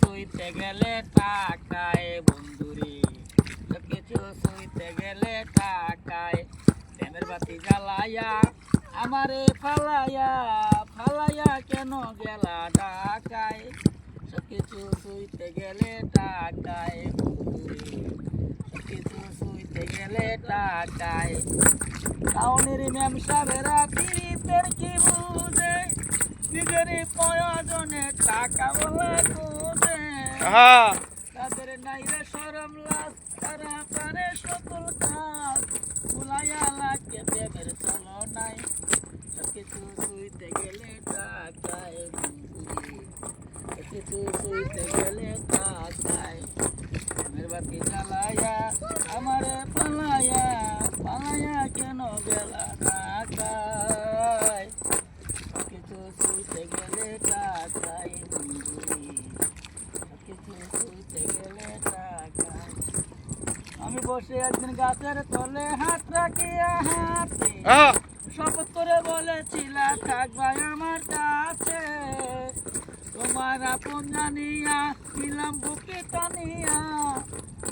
সইতে গেলে টাকায় বন্ধুরে, সবকিছু সইতে গেলে টাকায়। প্রেমের বাতি জ্বালাইয়া আমারে ফালাইয়া ফালাইয়া কেন গেলা ঢাকায়? সবকিছু সইতে গেলে টাকায় বন্ধুরে, সবকিছু সইতে গেলে টাকায়। টাউনের ম্যাম সাহেবেরা পিরিতের কি বুঝে, নিজের প্রয়োজনে টাকা বলে খুঁজে। তাদের নাইরে শরম লাজ, তারা পারে সকল কাজ, ভুলাইয়া লাগে প্রেমের চলো নাই। সবকিছু সইতে গেলে টাকায় বন্ধুরে, সবকিছু সইতে গেলে টাকায়। প্রেমের বাতি জ্বালাইয়া আমারে পালাইয়া পালাইয়া কেন গেলা ঢাকায়? সবকিছু সইতে গেলে টাকায় বন্ধুরে, সবকিছু সইতে গেলে টাকায়। আমি বসে একদিন গাছের তলে হাত রাখিয়া হাতে, শপথ করে বলেছিলাম থাকবাই আমার কাছে। তোমার আপন জানিয়া নিলাম বুকে টানিয়া,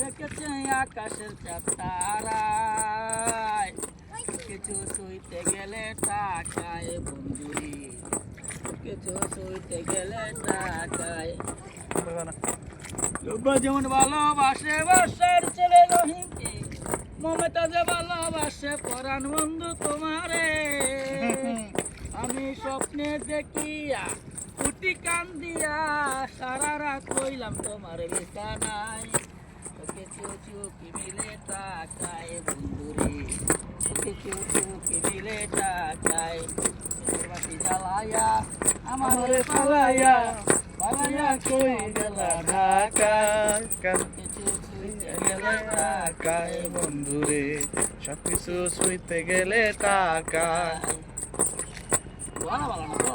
রেখেছে আকাশের চাঁদ তারায়। কিছু সইতে গেলে টাকায় বন্ধুরে, কিছু সইতে গেলে টাকায়। যেমন ভালোবাসে বাসার ছেলে রহিমকে, মমতা যে ভালোবাসে পরাণ বন্ধু তোমারে। আমি স্বপ্নে দেখিয়া উঠি কান দিয়া, সারা রাত কইলাম তোমার বিছানায়। কিছু চুকি মিলে টাকায় বন্ধুরে, কিছু চুকি মিলে টাকায়। বাতি জ্বালাইয়া আমারে পালাইয়া পালাইয়া কই গেলা ঢাকায়? কিছু সইতে গেলে টাকায় বন্ধুরে, সবকিছু সইতে গেলে টাকা। ভালো ভালো।